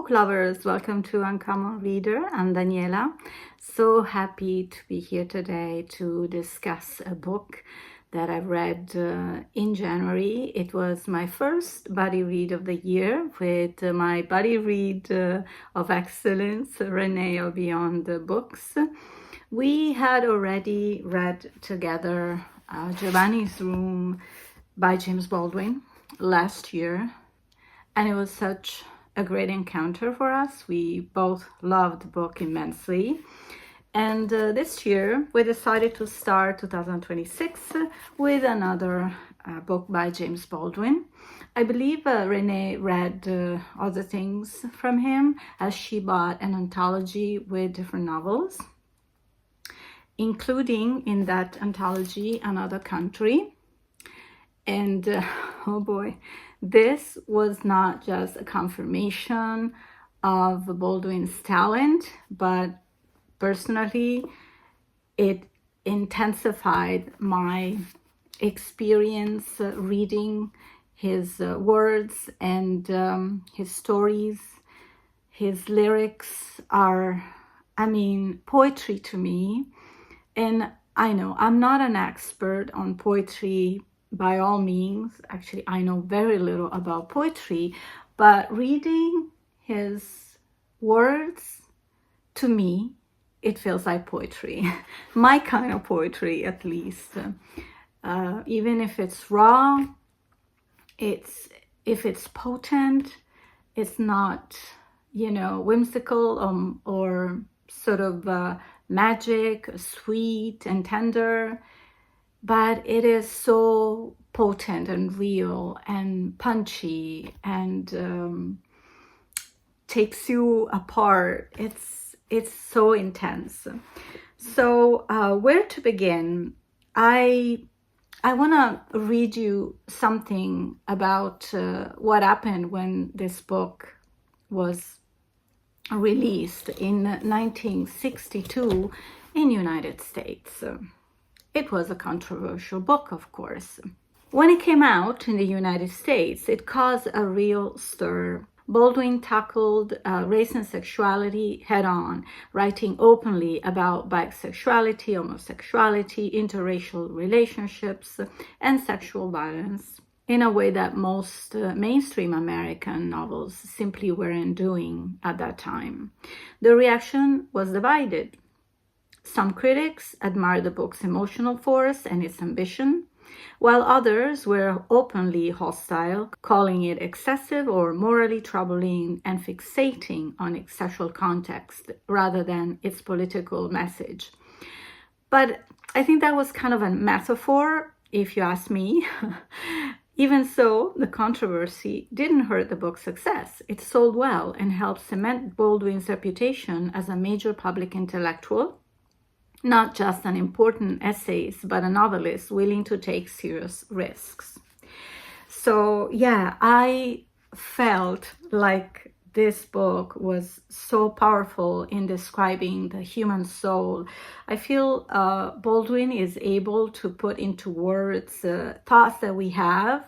book lovers, welcome to Uncommon Reader. I'm Daniela. So happy to be here today to discuss a book that I read in January. It was my first buddy read of the year with my buddy read of excellence, Reney of Beyond the Books. We had already read together Giovanni's Room by James Baldwin last year, and it was such a great encounter for us. We both loved the book immensely. And this year, we decided to start 2026 with another book by James Baldwin. I believe Reney read other things from him, as she bought an anthology with different novels, including in that anthology Another Country. And oh boy, this was not just a confirmation of Baldwin's talent, but personally, it intensified my experience reading his words and his stories. His lyrics are, poetry to me. And I know I'm not an expert on poetry by all means. Actually, I know very little about poetry, but reading his words, to me, it feels like poetry. My kind of poetry, at least. Even if it's raw, if it's potent, it's not, whimsical or sort of magic, sweet and tender, but it is so potent and real and punchy and takes you apart. It's so intense. So where to begin? I want to read you something about what happened when this book was released in 1962 in United States. It was a controversial book, of course. When it came out in the United States, it caused a real stir. Baldwin tackled race and sexuality head-on, writing openly about bisexuality, homosexuality, interracial relationships, and sexual violence in a way that most mainstream American novels simply weren't doing at that time. The reaction was divided. Some critics admired the book's emotional force and its ambition, while others were openly hostile, calling it excessive or morally troubling and fixating on its sexual context rather than its political message. But I think that was kind of a metaphor, if you ask me. Even so, the controversy didn't hurt the book's success. It sold well and helped cement Baldwin's reputation as a major public intellectual, not just an important essayist, but a novelist willing to take serious risks. So yeah, I felt like this book was so powerful in describing the human soul. I feel Baldwin is able to put into words thoughts that we have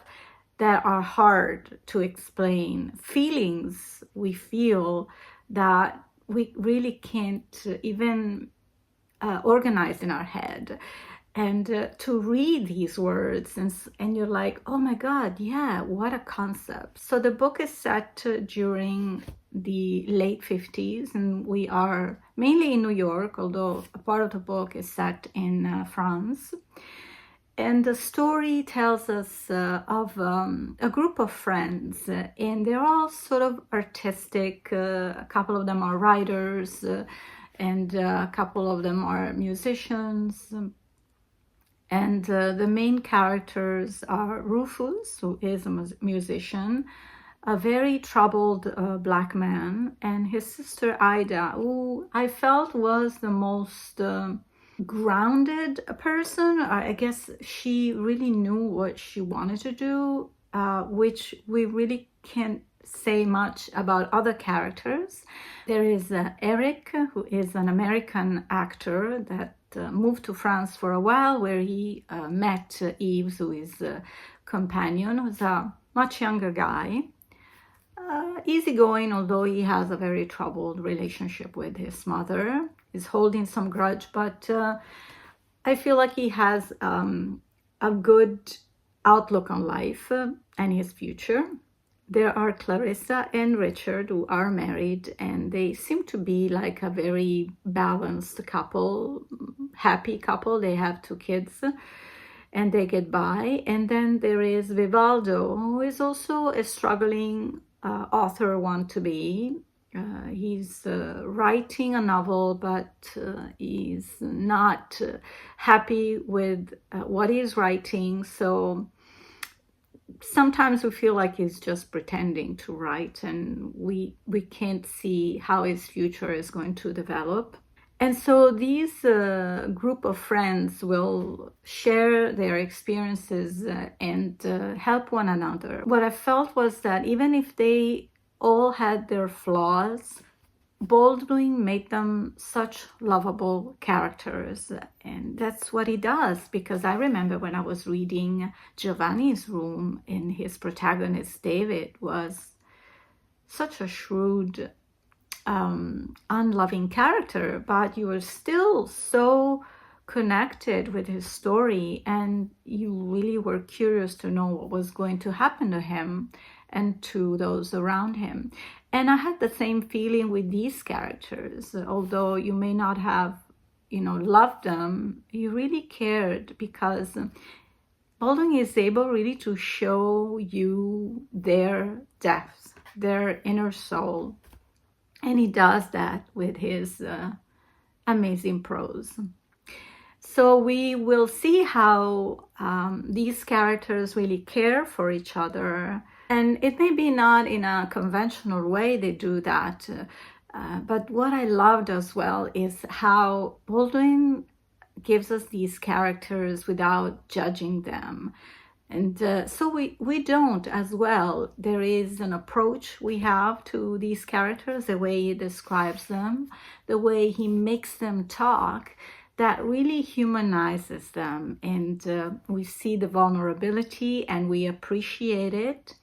that are hard to explain, feelings we feel that we really can't even organized in our head. And to read these words and you're like, oh my God, yeah, what a concept. So the book is set during the late 50s, and we are mainly in New York, although a part of the book is set in France. And the story tells us of a group of friends, and they're all sort of artistic. A couple of them are writers, and a couple of them are musicians. And the main characters are Rufus, who is a musician, a very troubled black man, and his sister Ida, who I felt was the most grounded person. I guess she really knew what she wanted to do, which we really can't say much about other characters. There is Eric, who is an American actor that moved to France for a while, where he met Yves, who is a companion, who's a much younger guy. easygoing, although he has a very troubled relationship with his mother. He's holding some grudge, but I feel like he has a good outlook on life and his future. There are Clarissa and Richard who are married, and they seem to be like a very balanced couple, happy couple. They have 2 kids and they get by. And then there is Vivaldo, who is also a struggling author want to be. He's writing a novel, but he's not happy with what he's writing. So sometimes we feel like he's just pretending to write, and we can't see how his future is going to develop. And so these group of friends will share their experiences and help one another. What I felt was that even if they all had their flaws, Baldwin made them such lovable characters, and that's what he does. Because I remember when I was reading Giovanni's Room, and his protagonist David was such a shrewd, unloving character, but you were still so connected with his story, and you really were curious to know what was going to happen to him and to those around him. And I had the same feeling with these characters. Although you may not have, loved them, you really cared, because Baldwin is able really to show you their depth, their inner soul. And he does that with his amazing prose. So we will see how these characters really care for each other. And it may be not in a conventional way they do that. But what I loved as well is how Baldwin gives us these characters without judging them. And so we don't as well. There is an approach we have to these characters, the way he describes them, the way he makes them talk, that really humanizes them. And we see the vulnerability and we appreciate it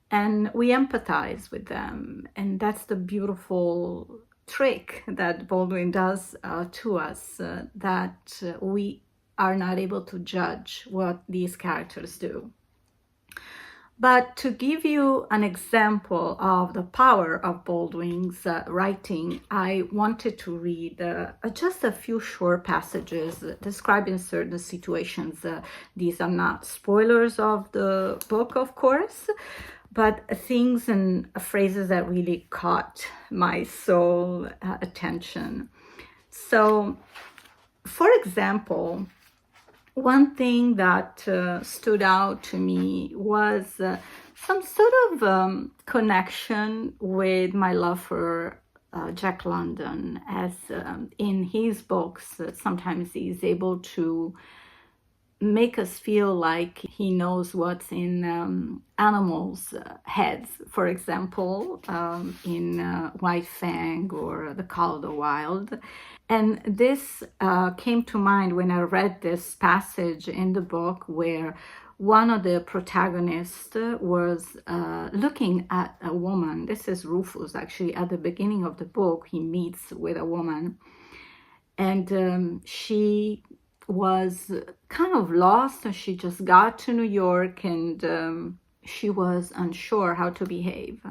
and we empathize with them. And that's the beautiful trick that Baldwin does to us, that we are not able to judge what these characters do. But to give you an example of the power of Baldwin's writing, I wanted to read just a few short passages describing certain situations. These are not spoilers of the book, of course, but things and phrases that really caught my soul attention. So, for example, one thing that stood out to me was some sort of connection with my love for Jack London, as in his books, sometimes he's able to make us feel like he knows what's in animals' heads. For example, in White Fang or The Call of the Wild. And this came to mind when I read this passage in the book where one of the protagonists was looking at a woman. This is Rufus, actually. At the beginning of the book, he meets with a woman. And she was kind of lost. She just got to New York and she was unsure how to behave.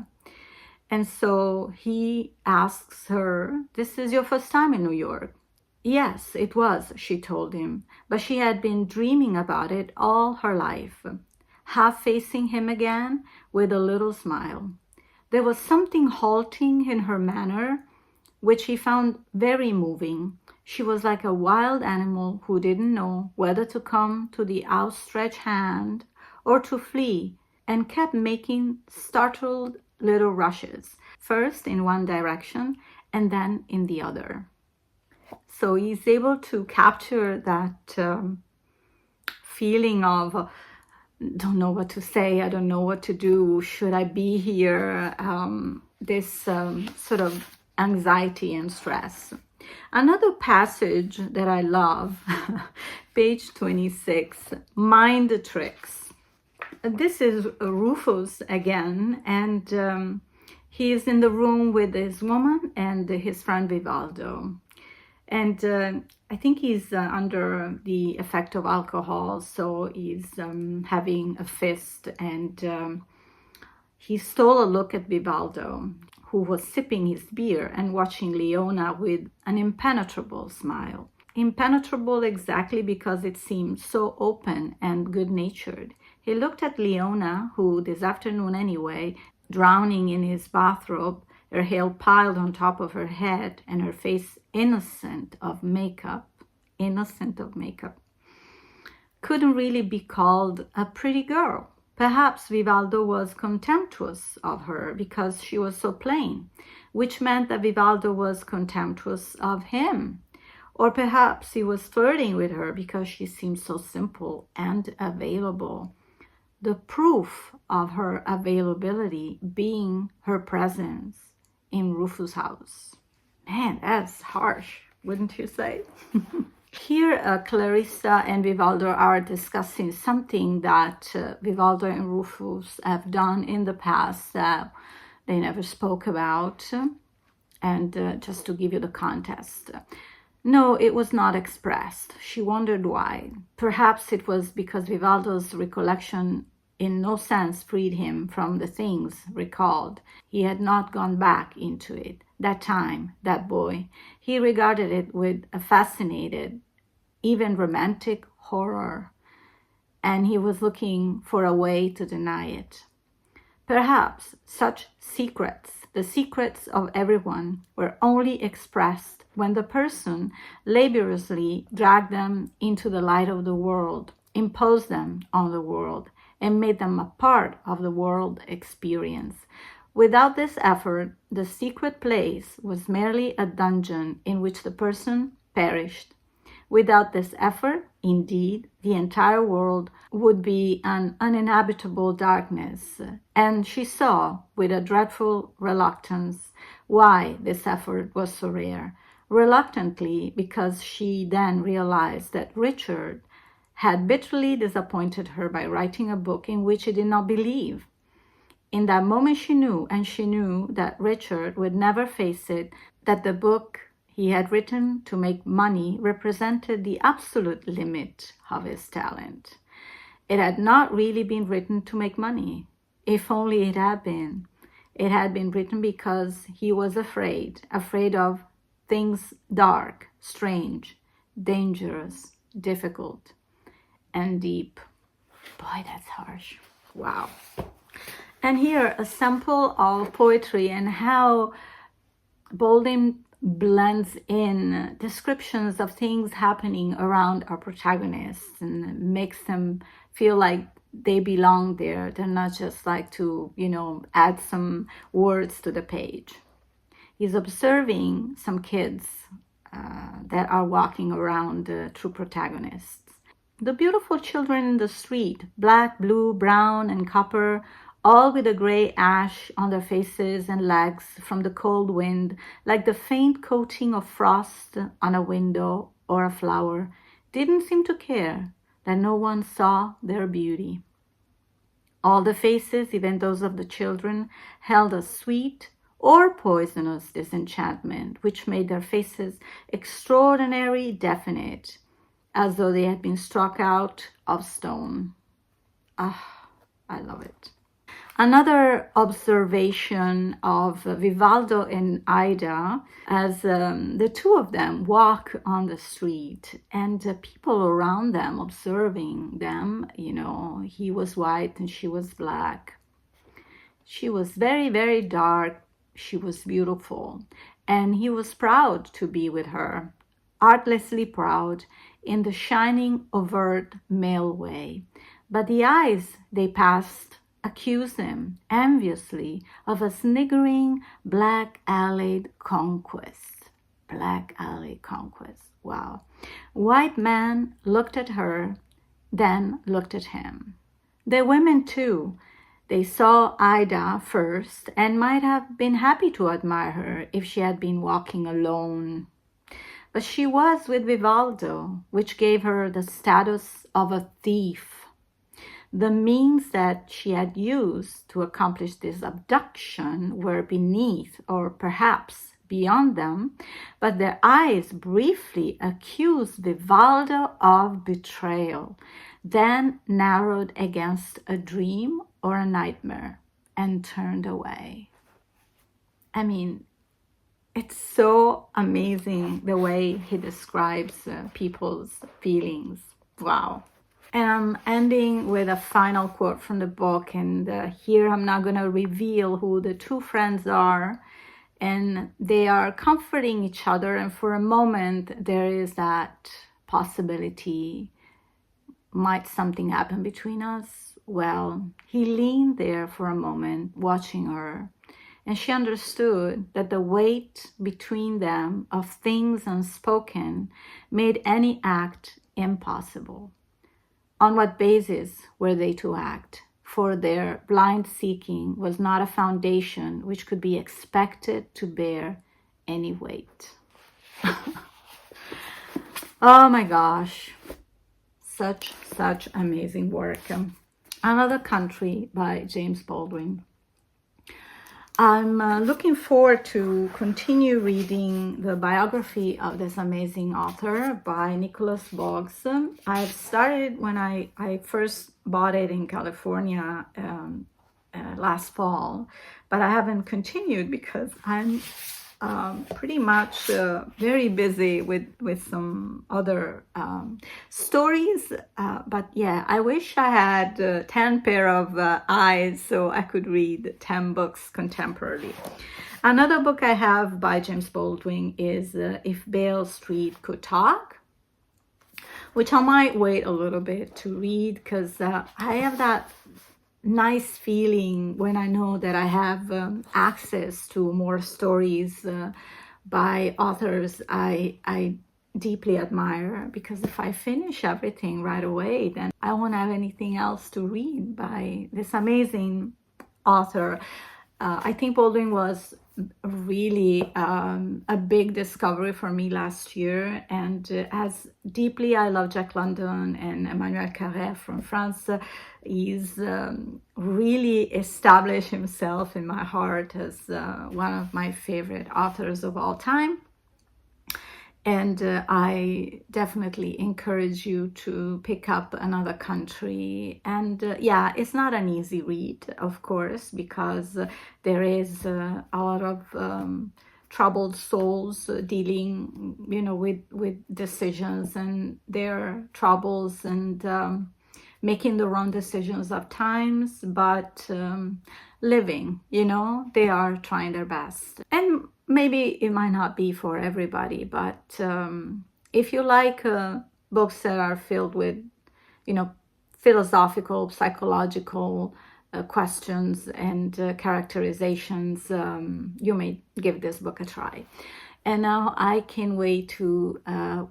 And so he asks her, "This is your first time in New York?" "Yes, it was," she told him, but she had been dreaming about it all her life, half facing him again with a little smile. There was something halting in her manner, which he found very moving. She was like a wild animal who didn't know whether to come to the outstretched hand or to flee, and kept making startled little rushes, first in one direction and then in the other. So he's able to capture that feeling of, don't know what to say, I don't know what to do, should I be here, this sort of anxiety and stress. Another passage that I love, page 26, mind tricks. This is Rufus again, and he is in the room with his woman and his friend Vivaldo. And I think he's under the effect of alcohol, so he's having a fist, and he stole a look at Vivaldo, who was sipping his beer and watching Leona with an impenetrable smile. Impenetrable exactly because it seemed so open and good-natured. He looked at Leona, who this afternoon anyway, drowning in his bathrobe, her hair piled on top of her head and her face innocent of makeup, couldn't really be called a pretty girl. Perhaps Vivaldo was contemptuous of her because she was so plain, which meant that Vivaldo was contemptuous of him. Or perhaps he was flirting with her because she seemed so simple and available. The proof of her availability being her presence in Rufus' house. Man, that's harsh, wouldn't you say? Here, Clarissa and Vivaldo are discussing something that Vivaldo and Rufus have done in the past that they never spoke about. And just to give you the context. No, it was not expressed. She wondered why. Perhaps it was because Vivaldo's recollection in no sense freed him from the things recalled. He had not gone back into it. That time, that boy, he regarded it with a fascinated, even romantic horror, and he was looking for a way to deny it. Perhaps such secrets, the secrets of everyone, were only expressed when the person laboriously dragged them into the light of the world, imposed them on the world, and made them a part of the world experience. Without this effort, the secret place was merely a dungeon in which the person perished. Without this effort, indeed, the entire world would be an uninhabitable darkness. And she saw, with a dreadful reluctance, why this effort was so rare. Reluctantly, because she then realized that Richard had bitterly disappointed her by writing a book in which he did not believe. In that moment she knew, and she knew that Richard would never face it, that the book he had written to make money represented the absolute limit of his talent. It had not really been written to make money. If only it had been. It had been written because he was afraid of things dark, strange, dangerous, difficult, and deep. Boy, that's harsh. Wow. And here, a sample of poetry and how Baldwin blends in descriptions of things happening around our protagonists and makes them feel like they belong there. They're not just like to, add some words to the page. He's observing some kids that are walking around true protagonists. The beautiful children in the street, black, blue, brown, and copper, all with a gray ash on their faces and legs from the cold wind, like the faint coating of frost on a window or a flower, didn't seem to care that no one saw their beauty. All the faces, even those of the children, held a sweet or poisonous disenchantment, which made their faces extraordinarily definite, as though they had been struck out of stone. Ah, I love it. Another observation of Vivaldo and Ida as the two of them walk on the street and people around them observing them, he was white and she was black. She was very, very dark. She was beautiful. And he was proud to be with her, artlessly proud, in the shining, overt male way. But the eyes they passed accused him enviously of a sniggering black-alleyed conquest. Black-alley conquest. Wow. White man looked at her, then looked at him. The women too. They saw Ida first and might have been happy to admire her if she had been walking alone. But she was with Vivaldo, which gave her the status of a thief. The means that she had used to accomplish this abduction were beneath or perhaps beyond them, but their eyes briefly accused Vivaldo of betrayal, then narrowed against a dream or a nightmare and turned away. I mean, it's so amazing the way he describes people's feelings. Wow. And I'm ending with a final quote from the book, and here I'm not going to reveal who the two friends are, and they are comforting each other, and for a moment there is that possibility, might something happen between us? Well, he leaned there for a moment watching her, and she understood that the weight between them of things unspoken made any act impossible. On what basis were they to act? For their blind seeking was not a foundation which could be expected to bear any weight. Oh my gosh, such amazing work. Another Country by James Baldwin. I'm looking forward to continue reading the biography of this amazing author by Nicholas Boggs. I've started when I first bought it in California last fall, but I haven't continued because I'm pretty much very busy with some other stories. But yeah, I wish I had 10 pair of eyes so I could read 10 books contemporarily. Another book I have by James Baldwin is If Beale Street Could Talk, which I might wait a little bit to read because I have that nice feeling when I know that I have access to more stories by authors I deeply admire, because if I finish everything right away, then I won't have anything else to read by this amazing author. I think Baldwin was really a big discovery for me last year, and as deeply I love Jack London and Emmanuel Carrère from France, he's really established himself in my heart as one of my favorite authors of all time. And I definitely encourage you to pick up Another Country. And yeah, it's not an easy read, of course, because there is a lot of troubled souls dealing, with decisions and their troubles, and making the wrong decisions at times, but living, they are trying their best. And maybe it might not be for everybody, but if you like books that are filled with, philosophical, psychological questions and characterizations, you may give this book a try. And now I can wait to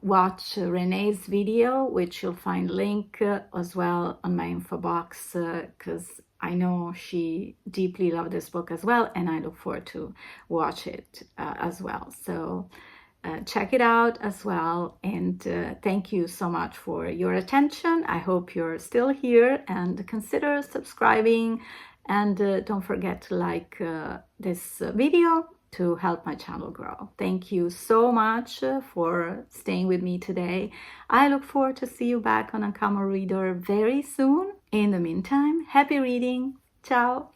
watch Reney's video, which you'll find link as well on my info box, because I know she deeply loved this book as well, and I look forward to watch it as well. So check it out as well, and thank you so much for your attention. I hope you're still here, and consider subscribing, and don't forget to like this video to help my channel grow. Thank you so much for staying with me today. I look forward to see you back on Uncommon Reader very soon. In the meantime, happy reading. Ciao.